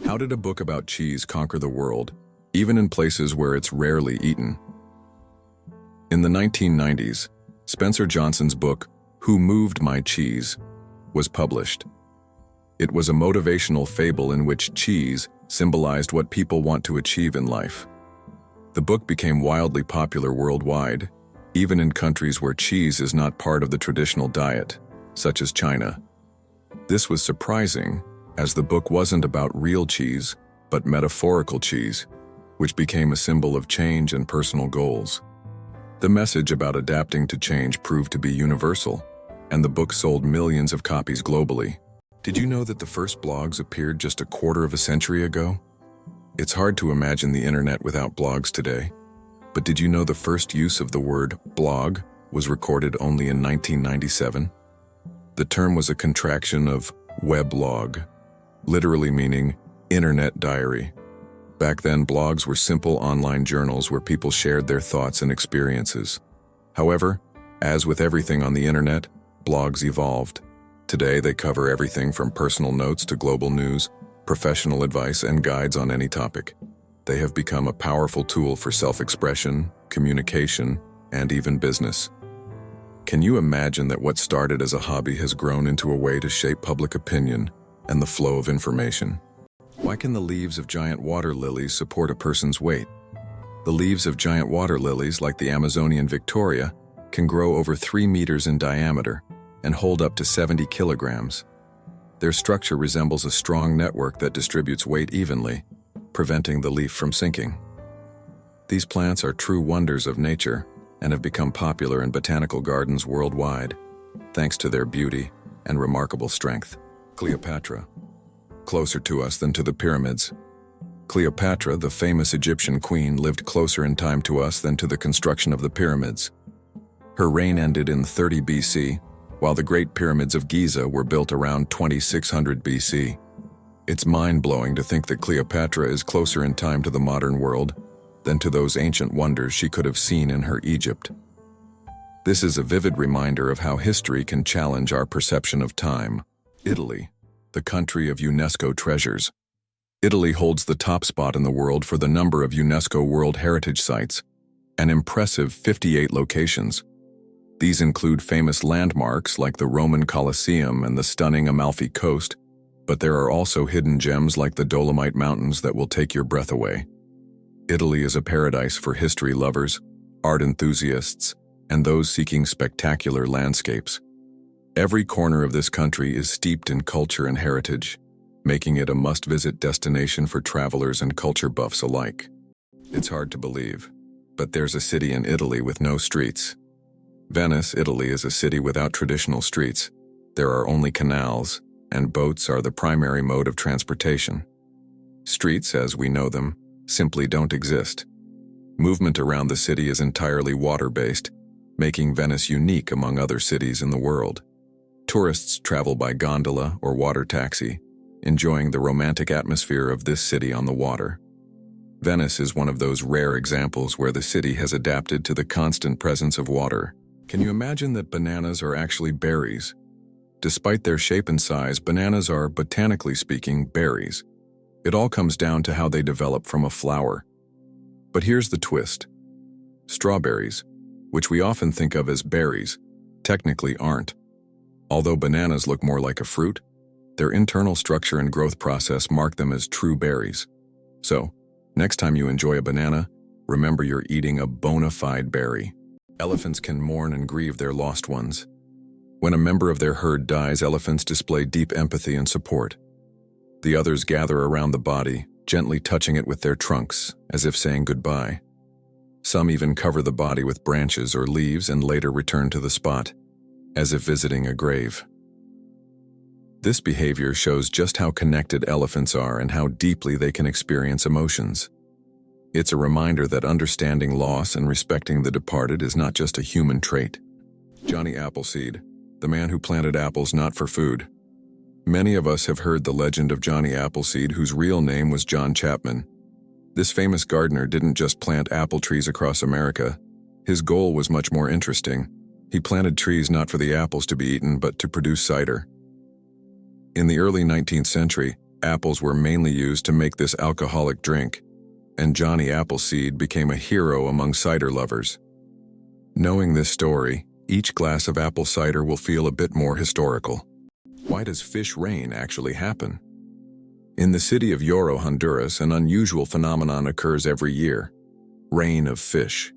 How did a book about cheese conquer the world, even in places where it's rarely eaten? In the 1990s, Spencer Johnson's book, Who Moved My Cheese, was published. It was a motivational fable in which cheese symbolized what people want to achieve in life. The book became wildly popular worldwide, even in countries where cheese is not part of the traditional diet, such as China. This was surprising, as the book wasn't about real cheese, but metaphorical cheese, which became a symbol of change and personal goals. The message about adapting to change proved to be universal, and the book sold millions of copies globally. Did you know that the first blogs appeared just a quarter of a century ago? It's hard to imagine the internet without blogs today, but did you know the first use of the word blog was recorded only in 1997? The term was a contraction of weblog, literally meaning internet diary. Back then, blogs were simple online journals where people shared their thoughts and experiences. However, as with everything on the internet, blogs evolved. Today, they cover everything from personal notes to global news, professional advice, and guides on any topic. They have become a powerful tool for self-expression, communication, and even business. Can you imagine that what started as a hobby has grown into a way to shape public opinion and the flow of information? Why can the leaves of giant water lilies support a person's weight? The leaves of giant water lilies, like the Amazonian Victoria, can grow over 3 meters in diameter and hold up to 70 kilograms. Their structure resembles a strong network that distributes weight evenly, preventing the leaf from sinking. These plants are true wonders of nature and have become popular in botanical gardens worldwide, thanks to their beauty and remarkable strength. Cleopatra. Closer to us than to the pyramids. Cleopatra, the famous Egyptian queen, lived closer in time to us than to the construction of the pyramids. Her reign ended in 30 BC, while the Great Pyramids of Giza were built around 2600 BC. It's mind-blowing to think that Cleopatra is closer in time to the modern world than to those ancient wonders she could have seen in her Egypt. This is a vivid reminder of how history can challenge our perception of time. Italy, the country of UNESCO treasures. Italy holds the top spot in the world for the number of UNESCO World Heritage Sites, an impressive 58 locations. These include famous landmarks like the Roman Colosseum and the stunning Amalfi Coast, but there are also hidden gems like the Dolomite Mountains that will take your breath away. Italy is a paradise for history lovers, art enthusiasts, and those seeking spectacular landscapes. Every corner of this country is steeped in culture and heritage, making it a must-visit destination for travelers and culture buffs alike. It's hard to believe, but there's a city in Italy with no streets. Venice, Italy is a city without traditional streets. There are only canals, and boats are the primary mode of transportation. Streets, as we know them, simply don't exist. Movement around the city is entirely water-based, making Venice unique among other cities in the world. Tourists travel by gondola or water taxi, enjoying the romantic atmosphere of this city on the water. Venice is one of those rare examples where the city has adapted to the constant presence of water. Can you imagine that bananas are actually berries? Despite their shape and size, bananas are, botanically speaking, berries. It all comes down to how they develop from a flower. But here's the twist. Strawberries, which we often think of as berries, technically aren't. Although bananas look more like a fruit, their internal structure and growth process mark them as true berries. So, next time you enjoy a banana, remember you're eating a bona fide berry. Elephants can mourn and grieve their lost ones. When a member of their herd dies, elephants display deep empathy and support. The others gather around the body, gently touching it with their trunks, as if saying goodbye. Some even cover the body with branches or leaves and later return to the spot, as if visiting a grave. This behavior shows just how connected elephants are and how deeply they can experience emotions. It's a reminder that understanding loss and respecting the departed is not just a human trait. Johnny Appleseed, the man who planted apples not for food. Many of us have heard the legend of Johnny Appleseed, whose real name was John Chapman. This famous gardener didn't just plant apple trees across America. His goal was much more interesting. He planted trees not for the apples to be eaten, but to produce cider. In the early 19th century, Apples were mainly used to make this alcoholic drink, and Johnny Appleseed became a hero among cider lovers. Knowing this story, each glass of apple cider will feel a bit more historical. Why does fish rain actually happen? In the city of Yoro, Honduras, an unusual phenomenon occurs every year: rain of fish.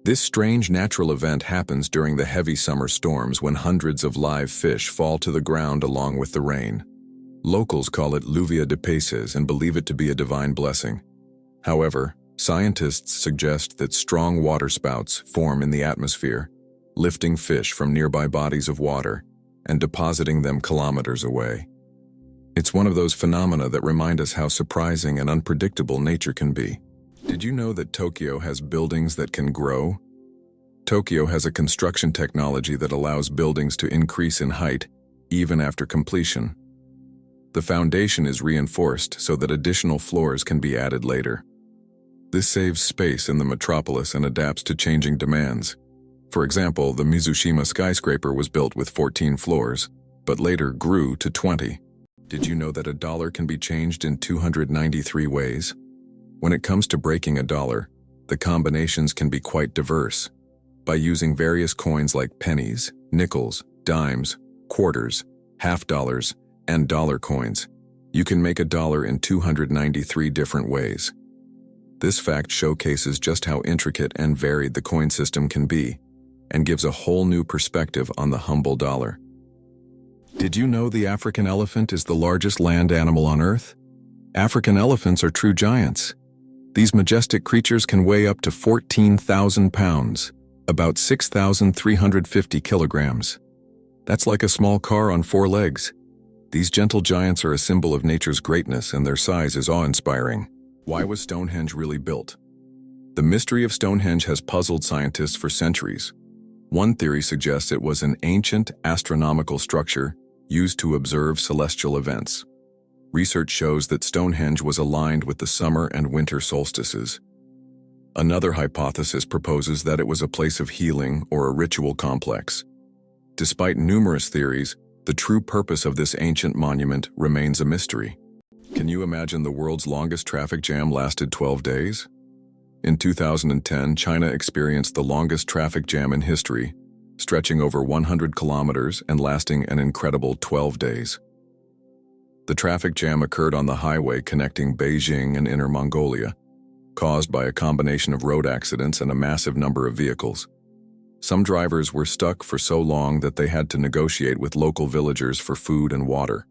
This strange natural event happens during the heavy summer storms when hundreds of live fish fall to the ground along with the rain. Locals call it lluvia de peces and believe it to be a divine blessing. However, scientists suggest that strong waterspouts form in the atmosphere, lifting fish from nearby bodies of water and depositing them kilometers away. It's one of those phenomena that remind us how surprising and unpredictable nature can be. Did you know that Tokyo has buildings that can grow? Tokyo has a construction technology that allows buildings to increase in height, even after completion. The foundation is reinforced so that additional floors can be added later. This saves space in the metropolis and adapts to changing demands. For example, the Mizushima skyscraper was built with 14 floors, but later grew to 20. Did you know that a dollar can be changed in 293 ways? When it comes to breaking a dollar, the combinations can be quite diverse. By using various coins like pennies, nickels, dimes, quarters, half dollars, and dollar coins, you can make a dollar in 293 different ways. This fact showcases just how intricate and varied the coin system can be, and gives a whole new perspective on the humble dollar. Did you know the African elephant is the largest land animal on Earth? African elephants are true giants. These majestic creatures can weigh up to 14,000 pounds, about 6,350 kilograms. That's like a small car on 4 legs. These gentle giants are a symbol of nature's greatness, and their size is awe-inspiring. Why was Stonehenge really built? The mystery of Stonehenge has puzzled scientists for centuries. One theory suggests it was an ancient astronomical structure used to observe celestial events. Research shows that Stonehenge was aligned with the summer and winter solstices. Another hypothesis proposes that it was a place of healing or a ritual complex. Despite numerous theories, the true purpose of this ancient monument remains a mystery. Can you imagine the world's longest traffic jam lasted 12 days? In 2010, China experienced the longest traffic jam in history, stretching over 100 kilometers and lasting an incredible 12 days. The traffic jam occurred on the highway connecting Beijing and Inner Mongolia, caused by a combination of road accidents and a massive number of vehicles. Some drivers were stuck for so long that they had to negotiate with local villagers for food and water.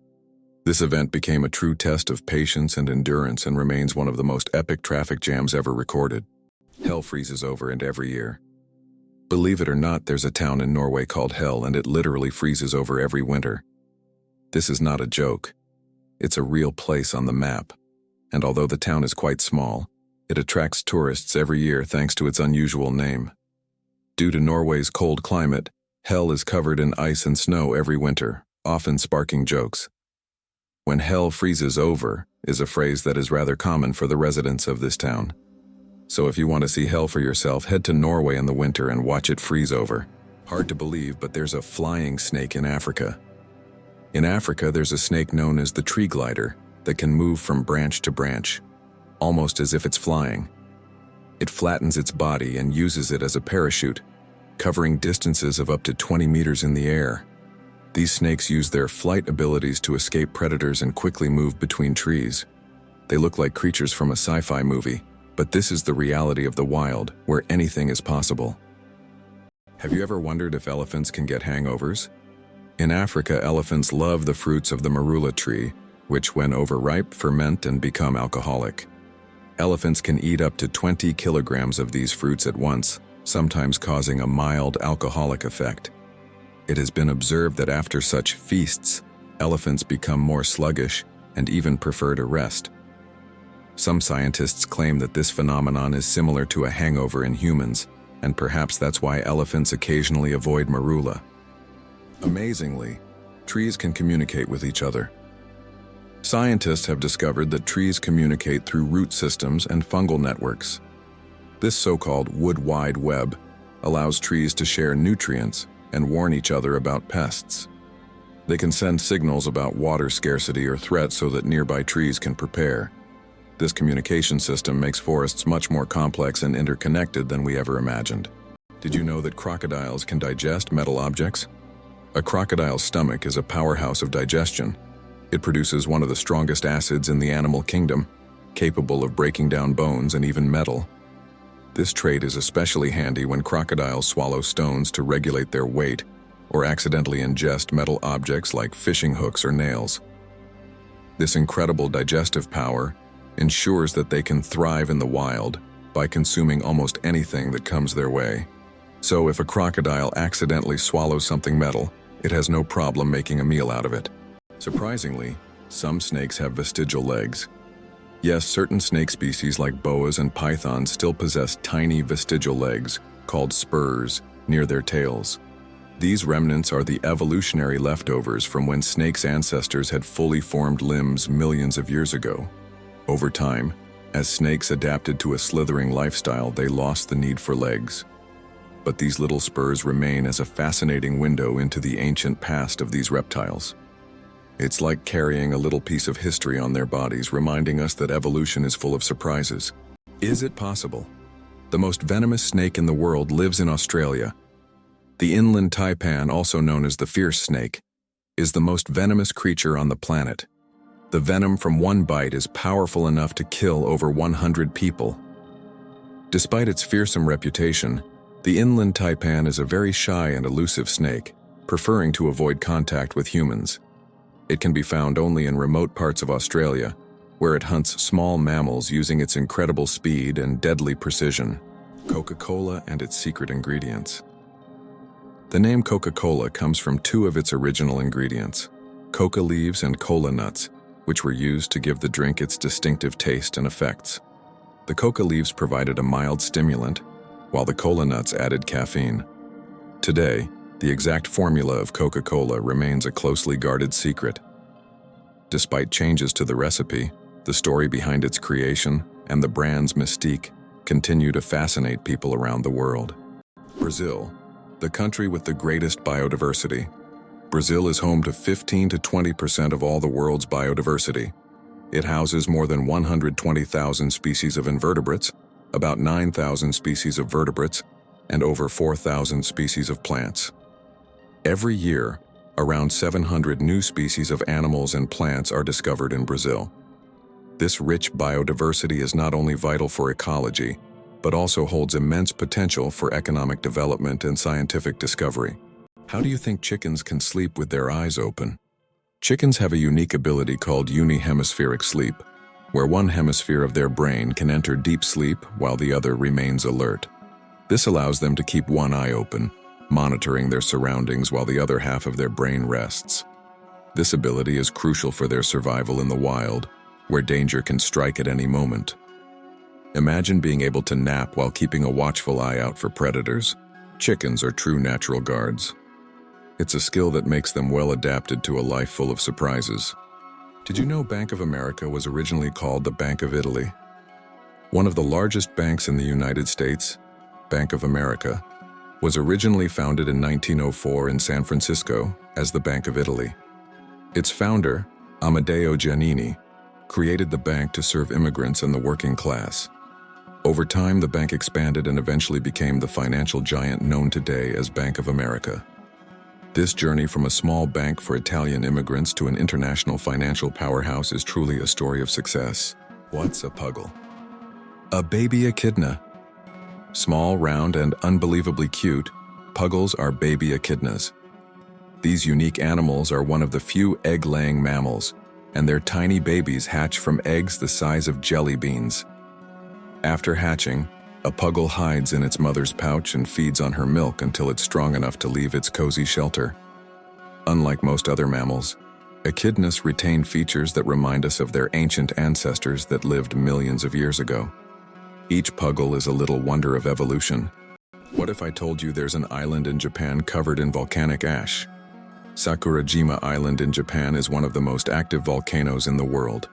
This event became a true test of patience and endurance and remains one of the most epic traffic jams ever recorded. Hell freezes over and every year. Believe it or not, there's a town in Norway called Hell, and it literally freezes over every winter. This is not a joke. It's a real place on the map, and although the town is quite small, it attracts tourists every year thanks to its unusual name. Due to Norway's cold climate, Hell is covered in ice and snow every winter, often sparking jokes. "When hell freezes over" is a phrase that is rather common for the residents of this town. So if you want to see hell for yourself, head to Norway in the winter and watch it freeze over. Hard to believe, but there's a flying snake in Africa. In Africa, there's a snake known as the tree glider that can move from branch to branch, almost as if it's flying. It flattens its body and uses it as a parachute, covering distances of up to 20 meters in the air. These snakes use their flight abilities to escape predators and quickly move between trees. They look like creatures from a sci-fi movie, but this is the reality of the wild, where anything is possible. Have you ever wondered if elephants can get hangovers? In Africa, elephants love the fruits of the marula tree, which when overripe ferment and become alcoholic. Elephants can eat up to 20 kilograms of these fruits at once, sometimes causing a mild alcoholic effect. It has been observed that after such feasts, elephants become more sluggish and even prefer to rest. Some scientists claim that this phenomenon is similar to a hangover in humans, and perhaps that's why elephants occasionally avoid marula. Amazingly, trees can communicate with each other. Scientists have discovered that trees communicate through root systems and fungal networks. This so-called wood wide web allows trees to share nutrients and warn each other about pests. They can send signals about water scarcity or threat so that nearby trees can prepare. This communication system makes forests much more complex and interconnected than we ever imagined. Did you know that crocodiles can digest metal objects? A crocodile's stomach is a powerhouse of digestion. It produces one of the strongest acids in the animal kingdom, capable of breaking down bones and even metal. This trait is especially handy when crocodiles swallow stones to regulate their weight or accidentally ingest metal objects like fishing hooks or nails. This incredible digestive power ensures that they can thrive in the wild by consuming almost anything that comes their way. So if a crocodile accidentally swallows something metal, it has no problem making a meal out of it. Surprisingly, some snakes have vestigial legs. Yes, certain snake species like boas and pythons still possess tiny vestigial legs, called spurs, near their tails. These remnants are the evolutionary leftovers from when snakes' ancestors had fully formed limbs millions of years ago. Over time, as snakes adapted to a slithering lifestyle, they lost the need for legs. But these little spurs remain as a fascinating window into the ancient past of these reptiles. It's like carrying a little piece of history on their bodies, reminding us that evolution is full of surprises. Is it possible? The most venomous snake in the world lives in Australia. The inland taipan, also known as the fierce snake, is the most venomous creature on the planet. The venom from one bite is powerful enough to kill over 100 people. Despite its fearsome reputation, the inland taipan is a very shy and elusive snake, preferring to avoid contact with humans. It can be found only in remote parts of Australia, where it hunts small mammals using its incredible speed and deadly precision. Coca-Cola and its secret ingredients. The name Coca-Cola comes from two of its original ingredients, coca leaves and cola nuts, which were used to give the drink its distinctive taste and effects. The coca leaves provided a mild stimulant, while the cola nuts added caffeine. Today, the exact formula of Coca-Cola remains a closely guarded secret. Despite changes to the recipe, the story behind its creation and the brand's mystique continue to fascinate people around the world. Brazil, the country with the greatest biodiversity. Brazil is home to 15 to 20% of all the world's biodiversity. It houses more than 120,000 species of invertebrates, about 9,000 species of vertebrates, and over 4,000 species of plants. Every year, around 700 new species of animals and plants are discovered in Brazil. This rich biodiversity is not only vital for ecology, but also holds immense potential for economic development and scientific discovery. How do you think chickens can sleep with their eyes open? Chickens have a unique ability called unihemispheric sleep, where one hemisphere of their brain can enter deep sleep while the other remains alert. This allows them to keep one eye open, monitoring their surroundings while the other half of their brain rests. This ability is crucial for their survival in the wild, where danger can strike at any moment. Imagine being able to nap while keeping a watchful eye out for predators. Chickens are true natural guards. It's a skill that makes them well adapted to a life full of surprises. Did you know Bank of America was originally called the Bank of Italy? One of the largest banks in the United States, Bank of America, was originally founded in 1904 in San Francisco as the Bank of Italy. Its founder, Amedeo Giannini, created the bank to serve immigrants and the working class. Over time, the bank expanded and eventually became the financial giant known today as Bank of America. This journey from a small bank for Italian immigrants to an international financial powerhouse is truly a story of success. What's a Puggle? A baby echidna. Small, round, and unbelievably cute, Puggles are baby echidnas. These unique animals are one of the few egg-laying mammals, and their tiny babies hatch from eggs the size of jelly beans. After hatching, a Puggle hides in its mother's pouch and feeds on her milk until it's strong enough to leave its cozy shelter. Unlike most other mammals, echidnas retain features that remind us of their ancient ancestors that lived millions of years ago. Each Puggle is a little wonder of evolution. What if I told you there's an island in Japan covered in volcanic ash? Sakurajima Island in Japan is one of the most active volcanoes in the world.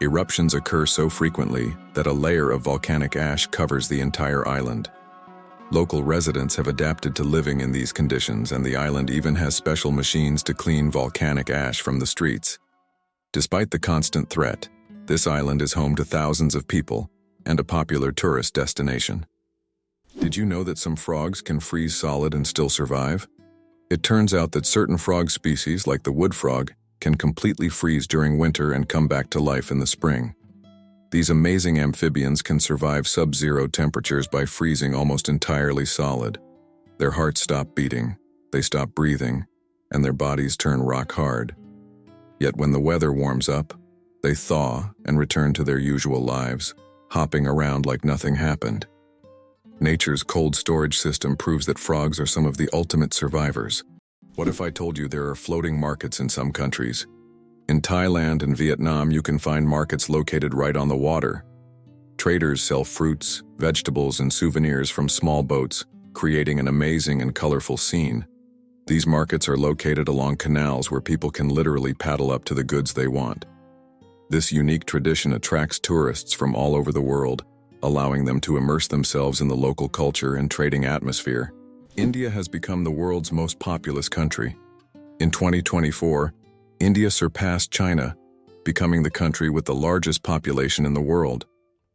Eruptions occur so frequently that a layer of volcanic ash covers the entire island. Local residents have adapted to living in these conditions, and the island even has special machines to clean volcanic ash from the streets. Despite the constant threat, this island is home to thousands of people and a popular tourist destination. Did you know that some frogs can freeze solid and still survive? It turns out that certain frog species, like the wood frog, can completely freeze during winter and come back to life in the spring. These amazing amphibians can survive sub-zero temperatures by freezing almost entirely solid. Their hearts stop beating, they stop breathing, and their bodies turn rock hard. Yet when the weather warms up, they thaw and return to their usual lives, hopping around like nothing happened. Nature's cold storage system proves that frogs are some of the ultimate survivors. What if I told you there are floating markets in some countries? In Thailand and Vietnam, you can find markets located right on the water. Traders sell fruits, vegetables, and souvenirs from small boats, creating an amazing and colorful scene. These markets are located along canals where people can literally paddle up to the goods they want. This unique tradition attracts tourists from all over the world, allowing them to immerse themselves in the local culture and trading atmosphere. India has become the world's most populous country. In 2024, India surpassed China, becoming the country with the largest population in the world.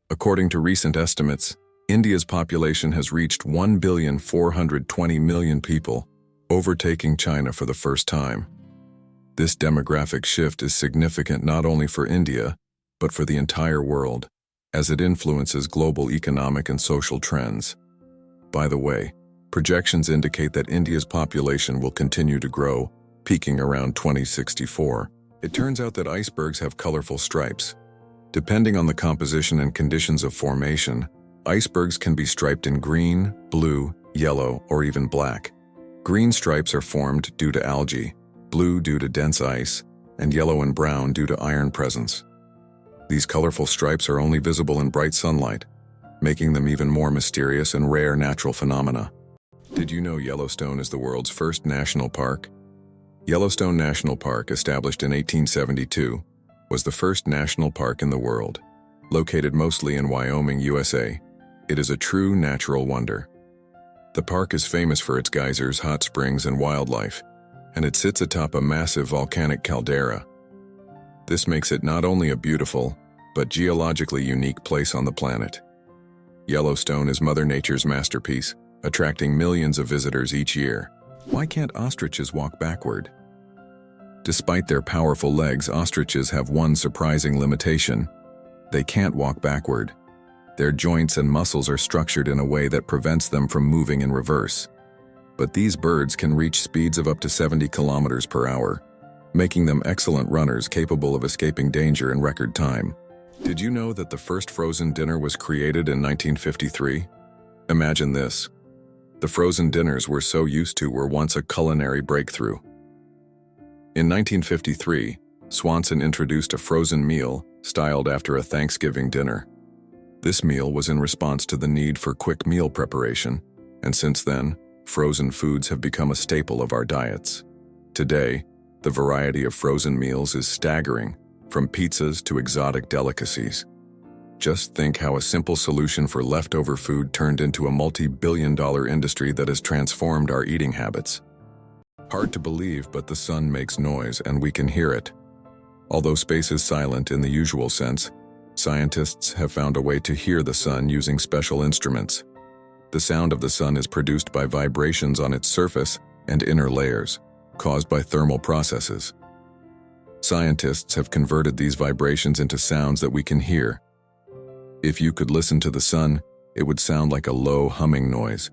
According to recent estimates, India's population has reached 1,420,000,000 people, overtaking China for the first time. This demographic shift is significant not only for India, but for the entire world, as it influences global economic and social trends. By the way, projections indicate that India's population will continue to grow, peaking around 2064. It turns out that icebergs have colorful stripes. Depending on the composition and conditions of formation, icebergs can be striped in green, blue, yellow, or even black. Green stripes are formed due to algae, blue due to dense ice, and yellow and brown due to iron presence. These colorful stripes are only visible in bright sunlight, making them even more mysterious and rare natural phenomena. Did you know Yellowstone is the world's first national park? Yellowstone National Park, established in 1872, was the first national park in the world. Located mostly in Wyoming, USA, it is a true natural wonder. The park is famous for its geysers, hot springs, and wildlife, and it sits atop a massive volcanic caldera. This makes it not only a beautiful, but geologically unique place on the planet. Yellowstone is Mother Nature's masterpiece, attracting millions of visitors each year. Why can't ostriches walk backward? Despite their powerful legs, ostriches have one surprising limitation. They can't walk backward. Their joints and muscles are structured in a way that prevents them from moving in reverse. But these birds can reach speeds of up to 70 kilometers per hour, making them excellent runners capable of escaping danger in record time. Did you know that the first frozen dinner was created in 1953? Imagine this. The frozen dinners we're so used to were once a culinary breakthrough. In 1953, Swanson introduced a frozen meal styled after a Thanksgiving dinner. This meal was in response to the need for quick meal preparation, and since then, frozen foods have become a staple of our diets. Today, the variety of frozen meals is staggering, from pizzas to exotic delicacies. Just think how a simple solution for leftover food turned into a multi-billion-dollar industry that has transformed our eating habits. Hard to believe, but the sun makes noise and we can hear it. Although space is silent in the usual sense, scientists have found a way to hear the sun using special instruments. The sound of the sun is produced by vibrations on its surface and inner layers, caused by thermal processes. Scientists have converted these vibrations into sounds that we can hear. If you could listen to the sun, it would sound like a low humming noise.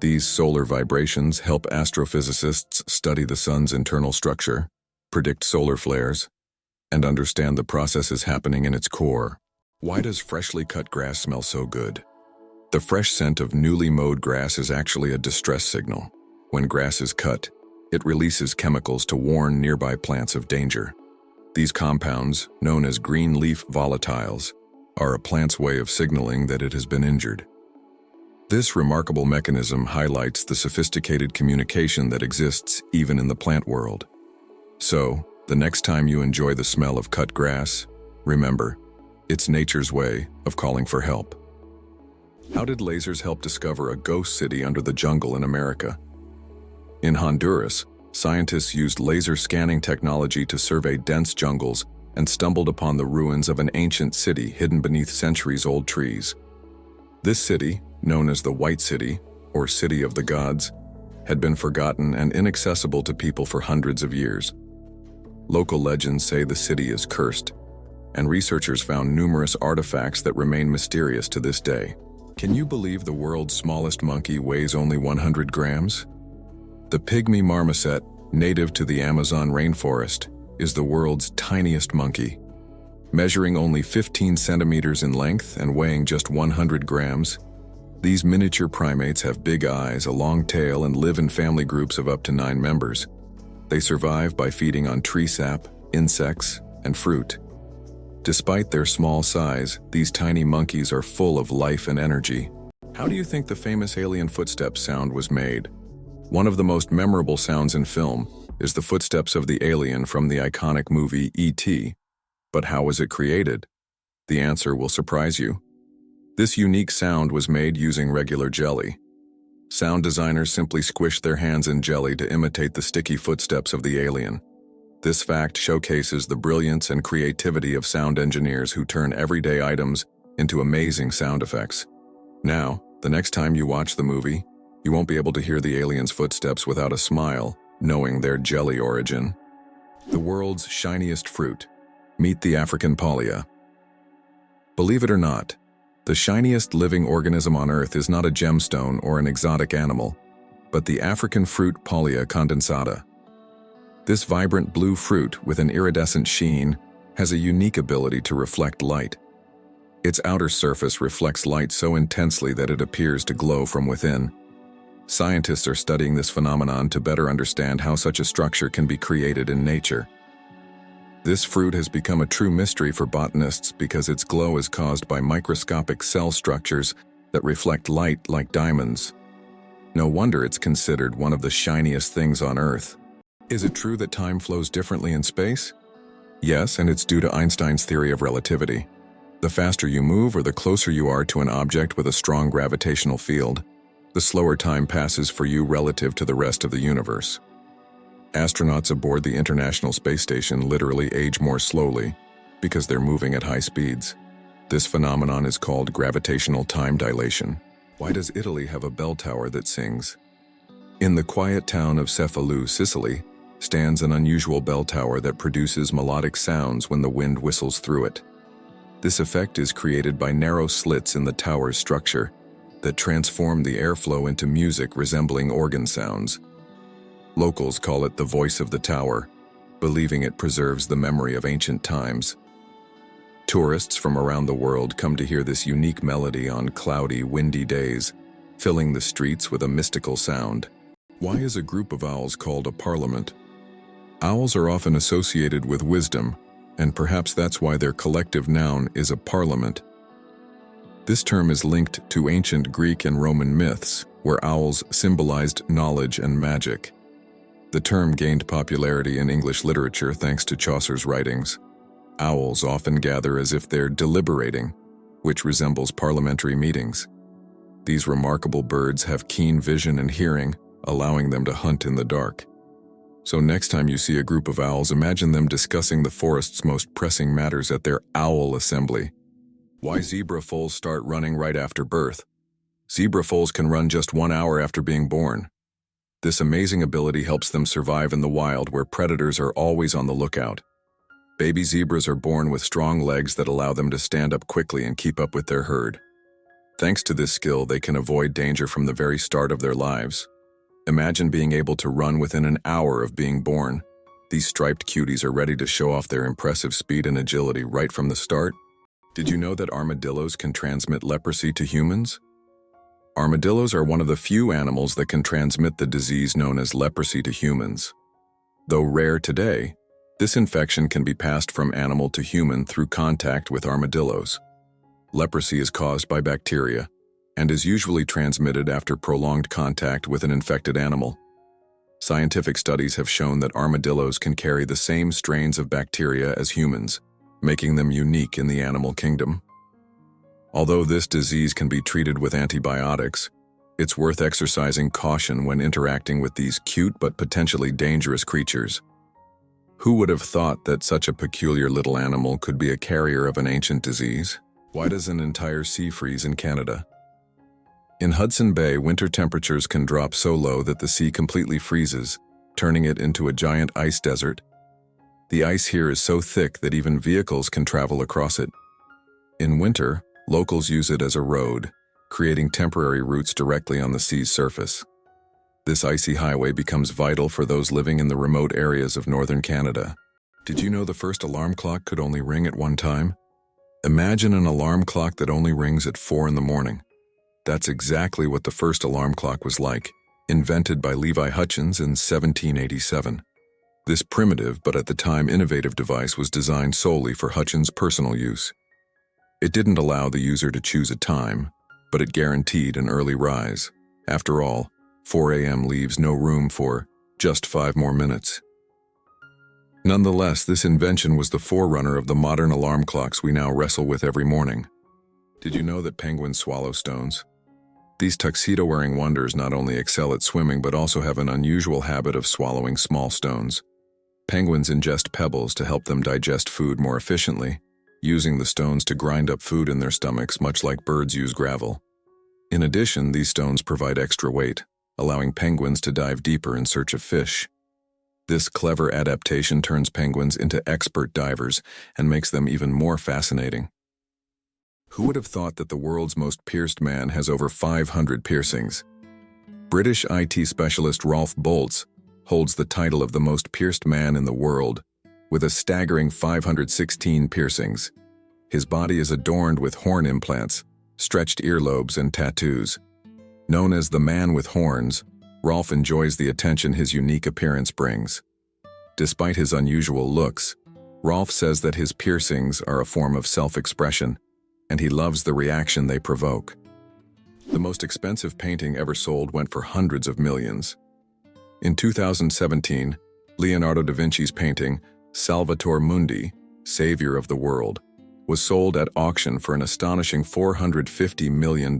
These solar vibrations help astrophysicists study the sun's internal structure, predict solar flares, and understand the processes happening in its core. Why does freshly cut grass smell so good? The fresh scent of newly mowed grass is actually a distress signal. When grass is cut, it releases chemicals to warn nearby plants of danger. These compounds, known as green leaf volatiles, are a plant's way of signaling that it has been injured. This remarkable mechanism highlights the sophisticated communication that exists even in the plant world. So, the next time you enjoy the smell of cut grass, remember, it's nature's way of calling for help. How did lasers help discover a ghost city under the jungle in America? In Honduras, scientists used laser scanning technology to survey dense jungles and stumbled upon the ruins of an ancient city hidden beneath centuries-old trees. This city, known as the White City, or City of the Gods, had been forgotten and inaccessible to people for hundreds of years. Local legends say the city is cursed, and researchers found numerous artifacts that remain mysterious to this day. Can you believe the world's smallest monkey weighs only 100 grams? The pygmy marmoset, native to the Amazon rainforest, is the world's tiniest monkey. Measuring only 15 centimeters in length and weighing just 100 grams, these miniature primates have big eyes, a long tail, and live in family groups of up to 9 members. They survive by feeding on tree sap, insects, and fruit. Despite their small size, these tiny monkeys are full of life and energy. How do you think the famous alien footsteps sound was made? One of the most memorable sounds in film is the footsteps of the alien from the iconic movie E.T. But how was it created? The answer will surprise you. This unique sound was made using regular jelly. Sound designers simply squished their hands in jelly to imitate the sticky footsteps of the alien. This fact showcases the brilliance and creativity of sound engineers who turn everyday items into amazing sound effects. Now, the next time you watch the movie, you won't be able to hear the alien's footsteps without a smile, knowing their jelly origin. The world's shiniest fruit. Meet the African Pollia. Believe it or not, the shiniest living organism on Earth is not a gemstone or an exotic animal, but the African fruit Pollia condensata. This vibrant blue fruit with an iridescent sheen has a unique ability to reflect light. Its outer surface reflects light so intensely that it appears to glow from within. Scientists are studying this phenomenon to better understand how such a structure can be created in nature. This fruit has become a true mystery for botanists because its glow is caused by microscopic cell structures that reflect light like diamonds. No wonder it's considered one of the shiniest things on Earth. Is it true that time flows differently in space? Yes, and it's due to Einstein's theory of relativity. The faster you move or the closer you are to an object with a strong gravitational field, the slower time passes for you relative to the rest of the universe. Astronauts aboard the International Space Station literally age more slowly because they're moving at high speeds. This phenomenon is called gravitational time dilation. Why does Italy have a bell tower that sings? In the quiet town of Cefalù, Sicily, stands an unusual bell tower that produces melodic sounds when the wind whistles through it. This effect is created by narrow slits in the tower's structure that transform the airflow into music resembling organ sounds. Locals call it the voice of the tower, believing it preserves the memory of ancient times. Tourists from around the world come to hear this unique melody on cloudy, windy days, filling the streets with a mystical sound. Why is a group of owls called a parliament? Owls are often associated with wisdom, and perhaps that's why their collective noun is a parliament. This term is linked to ancient Greek and Roman myths, where owls symbolized knowledge and magic. The term gained popularity in English literature thanks to Chaucer's writings. Owls often gather as if they're deliberating, which resembles parliamentary meetings. These remarkable birds have keen vision and hearing, allowing them to hunt in the dark. So next time you see a group of owls, imagine them discussing the forest's most pressing matters at their owl assembly. Why zebra foals start running right after birth? Zebra foals can run just 1 hour after being born. This amazing ability helps them survive in the wild where predators are always on the lookout. Baby zebras are born with strong legs that allow them to stand up quickly and keep up with their herd. Thanks to this skill, they can avoid danger from the very start of their lives. Imagine being able to run within an hour of being born. These striped cuties are ready to show off their impressive speed and agility right from the start. Did you know that armadillos can transmit leprosy to humans? Armadillos are one of the few animals that can transmit the disease known as leprosy to humans. Though rare today, this infection can be passed from animal to human through contact with armadillos. Leprosy is caused by bacteria and is usually transmitted after prolonged contact with an infected animal. Scientific studies have shown that armadillos can carry the same strains of bacteria as humans, making them unique in the animal kingdom. Although this disease can be treated with antibiotics, it's worth exercising caution when interacting with these cute but potentially dangerous creatures. Who would have thought that such a peculiar little animal could be a carrier of an ancient disease? Why does an entire sea freeze in Canada? In Hudson Bay, winter temperatures can drop so low that the sea completely freezes, turning it into a giant ice desert. The ice here is so thick that even vehicles can travel across it. In winter, locals use it as a road, creating temporary routes directly on the sea's surface. This icy highway becomes vital for those living in the remote areas of northern Canada. Did you know the first alarm clock could only ring at one time? Imagine an alarm clock that only rings at 4 in the morning. That's exactly what the first alarm clock was like, invented by Levi Hutchins in 1787. This primitive but at the time innovative device was designed solely for Hutchins' personal use. It didn't allow the user to choose a time, but it guaranteed an early rise. After all, 4 a.m. leaves no room for just 5 more minutes. Nonetheless, this invention was the forerunner of the modern alarm clocks we now wrestle with every morning. Did you know that penguins swallow stones? These tuxedo-wearing wonders not only excel at swimming but also have an unusual habit of swallowing small stones. Penguins ingest pebbles to help them digest food more efficiently, using the stones to grind up food in their stomachs much like birds use gravel. In addition, these stones provide extra weight, allowing penguins to dive deeper in search of fish. This clever adaptation turns penguins into expert divers and makes them even more fascinating. Who would have thought that the world's most pierced man has over 500 piercings? British IT specialist Rolf Boltz holds the title of the most pierced man in the world, with a staggering 516 piercings. His body is adorned with horn implants, stretched earlobes, and tattoos. Known as the man with horns, Rolf enjoys the attention his unique appearance brings. Despite his unusual looks, Rolf says that his piercings are a form of self-expression, and he loves the reaction they provoke. The most expensive painting ever sold went for hundreds of millions. In 2017, Leonardo da Vinci's painting, Salvator Mundi, Savior of the World, was sold at auction for an astonishing $450 million.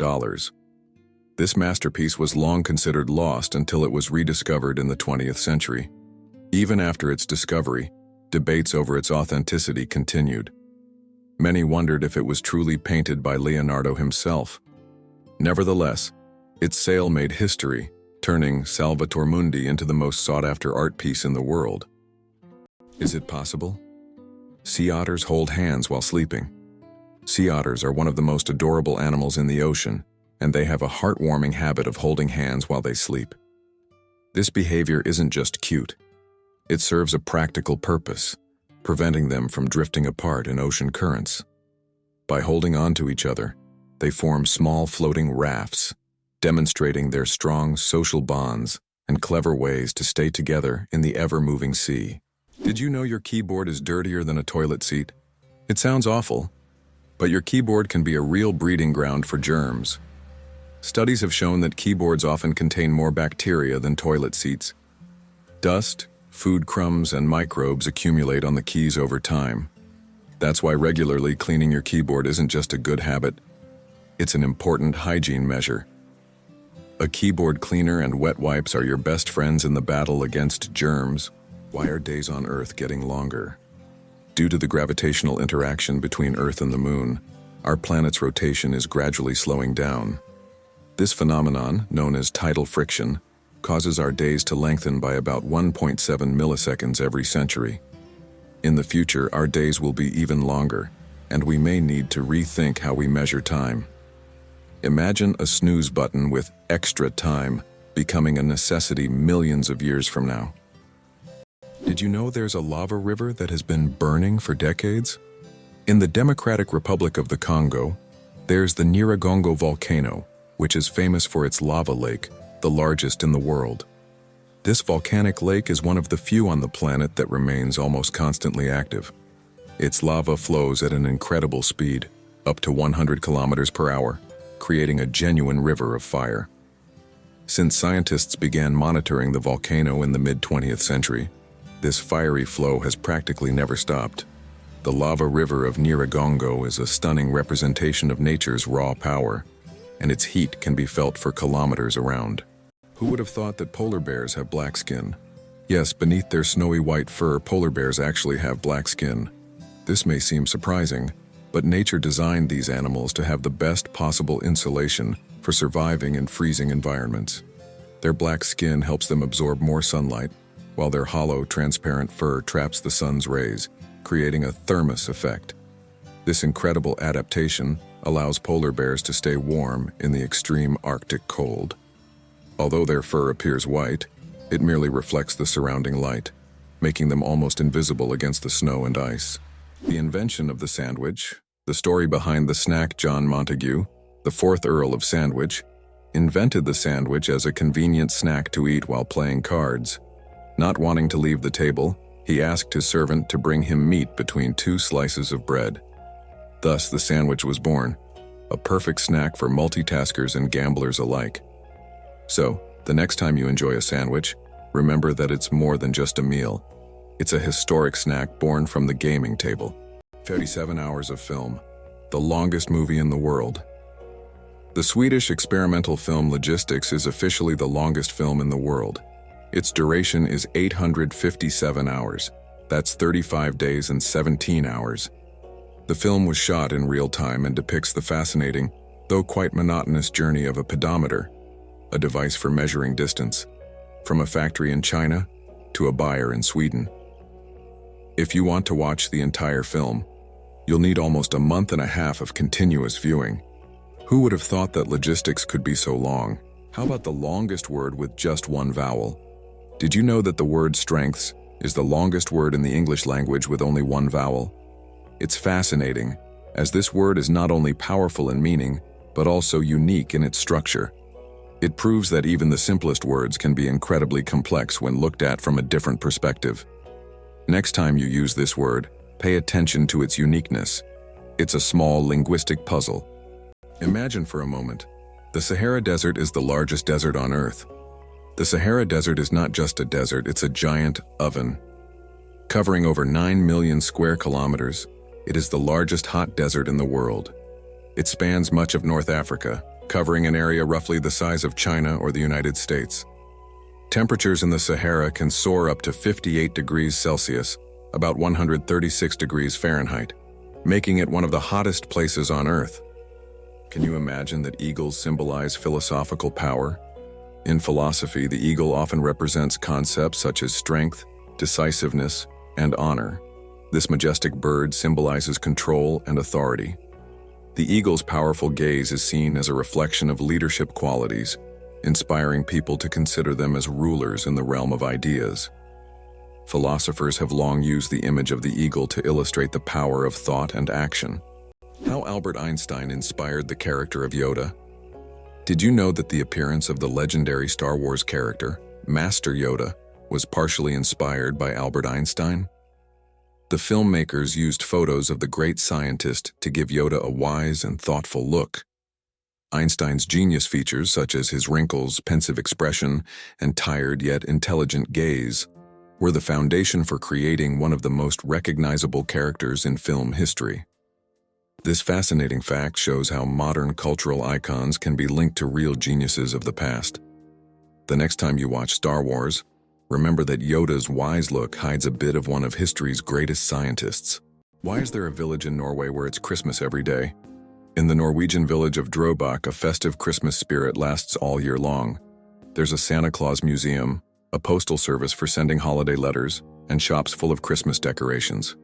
This masterpiece was long considered lost until it was rediscovered in the 20th century. Even after its discovery, debates over its authenticity continued. Many wondered if it was truly painted by Leonardo himself. Nevertheless, its sale made history, turning Salvator Mundi into the most sought-after art piece in the world. Is it possible? Sea otters hold hands while sleeping. Sea otters are one of the most adorable animals in the ocean, and they have a heartwarming habit of holding hands while they sleep. This behavior isn't just cute. It serves a practical purpose, preventing them from drifting apart in ocean currents. By holding on to each other, they form small floating rafts, demonstrating their strong social bonds and clever ways to stay together in the ever-moving sea. Did you know your keyboard is dirtier than a toilet seat? It sounds awful, but your keyboard can be a real breeding ground for germs. Studies have shown that keyboards often contain more bacteria than toilet seats. Dust, food crumbs, and microbes accumulate on the keys over time. That's why regularly cleaning your keyboard isn't just a good habit, it's an important hygiene measure. A keyboard cleaner and wet wipes are your best friends in the battle against germs. Why are days on Earth getting longer? Due to the gravitational interaction between Earth and the Moon, our planet's rotation is gradually slowing down. This phenomenon, known as tidal friction, causes our days to lengthen by about 1.7 milliseconds every century. In the future, our days will be even longer, and we may need to rethink how we measure time. Imagine a snooze button with extra time becoming a necessity millions of years from now. Did you know there's a lava river that has been burning for decades? In the Democratic Republic of the Congo, there's the Nyiragongo volcano, which is famous for its lava lake, the largest in the world. This volcanic lake is one of the few on the planet that remains almost constantly active. Its lava flows at an incredible speed, up to 100 kilometers per hour, creating a genuine river of fire. Since scientists began monitoring the volcano in the mid-20th century, this fiery flow has practically never stopped. The lava river of Nyiragongo is a stunning representation of nature's raw power, and its heat can be felt for kilometers around. Who would have thought that polar bears have black skin? Yes, beneath their snowy white fur, polar bears actually have black skin. This may seem surprising, but nature designed these animals to have the best possible insulation for surviving in freezing environments. Their black skin helps them absorb more sunlight, while their hollow, transparent fur traps the sun's rays, creating a thermos effect. This incredible adaptation allows polar bears to stay warm in the extreme Arctic cold. Although their fur appears white, it merely reflects the surrounding light, making them almost invisible against the snow and ice. The invention of the sandwich, the story behind the snack. John Montagu, the 4th Earl of Sandwich, invented the sandwich as a convenient snack to eat while playing cards. Not wanting to leave the table, he asked his servant to bring him meat between 2 slices of bread. Thus, the sandwich was born, a perfect snack for multitaskers and gamblers alike. So, the next time you enjoy a sandwich, remember that it's more than just a meal. It's a historic snack born from the gaming table. 37 hours of film, the longest movie in the world. The Swedish experimental film Logistics is officially the longest film in the world. Its duration is 857 hours. That's 35 days and 17 hours. The film was shot in real time and depicts the fascinating, though quite monotonous journey of a pedometer, a device for measuring distance, from a factory in China to a buyer in Sweden. If you want to watch the entire film, you'll need almost a month and a half of continuous viewing. Who would have thought that logistics could be so long? How about the longest word with just one vowel? Did you know that the word strengths is the longest word in the English language with only one vowel? It's fascinating, as this word is not only powerful in meaning, but also unique in its structure. It proves that even the simplest words can be incredibly complex when looked at from a different perspective. Next time you use this word, pay attention to its uniqueness. It's a small linguistic puzzle. Imagine for a moment, the Sahara Desert is the largest desert on Earth. The Sahara Desert is not just a desert, it's a giant oven. Covering over 9 million square kilometers, it is the largest hot desert in the world. It spans much of North Africa, covering an area roughly the size of China or the United States. Temperatures in the Sahara can soar up to 58 degrees Celsius, about 136 degrees Fahrenheit, making it one of the hottest places on Earth. Can you imagine that eagles symbolize philosophical power? In philosophy, the eagle often represents concepts such as strength, decisiveness, and honor. This majestic bird symbolizes control and authority. The eagle's powerful gaze is seen as a reflection of leadership qualities, inspiring people to consider them as rulers in the realm of ideas. Philosophers have long used the image of the eagle to illustrate the power of thought and action. How Albert Einstein inspired the character of Yoda. Did you know that the appearance of the legendary Star Wars character, Master Yoda, was partially inspired by Albert Einstein? The filmmakers used photos of the great scientist to give Yoda a wise and thoughtful look. Einstein's genius features, such as his wrinkles, pensive expression, and tired yet intelligent gaze, were the foundation for creating one of the most recognizable characters in film history. This fascinating fact shows how modern cultural icons can be linked to real geniuses of the past. The next time you watch Star Wars, remember that Yoda's wise look hides a bit of one of history's greatest scientists. Why is there a village in Norway where it's Christmas every day? In the Norwegian village of Drøbak, a festive Christmas spirit lasts all year long. There's a Santa Claus museum, a postal service for sending holiday letters, and shops full of Christmas decorations.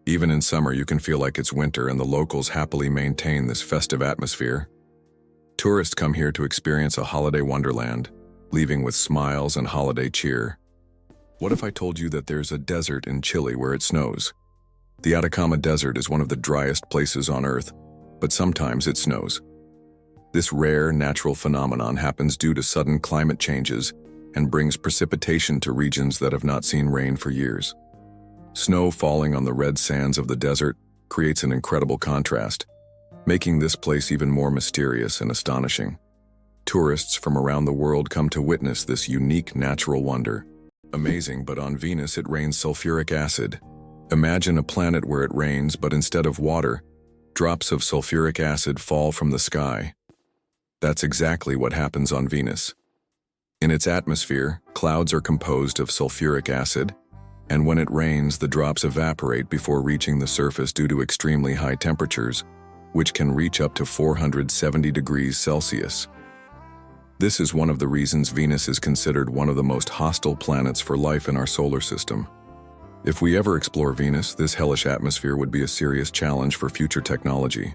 Even in summer, you can feel like it's winter, and the locals happily maintain this festive atmosphere. Tourists come here to experience a holiday wonderland, leaving with smiles and holiday cheer. What if I told you that there's a desert in Chile where it snows? The Atacama Desert is one of the driest places on Earth, but sometimes it snows. This rare natural phenomenon happens due to sudden climate changes and brings precipitation to regions that have not seen rain for years. Snow falling on the red sands of the desert creates an incredible contrast, making this place even more mysterious and astonishing. Tourists from around the world come to witness this unique natural wonder. Amazing, but on Venus it rains sulfuric acid. Imagine a planet where it rains, but instead of water, drops of sulfuric acid fall from the sky. That's exactly what happens on Venus. In its atmosphere, clouds are composed of sulfuric acid, and when it rains, the drops evaporate before reaching the surface due to extremely high temperatures, which can reach up to 470 degrees Celsius. This is one of the reasons Venus is considered one of the most hostile planets for life in our solar system. If we ever explore Venus, this hellish atmosphere would be a serious challenge for future technology.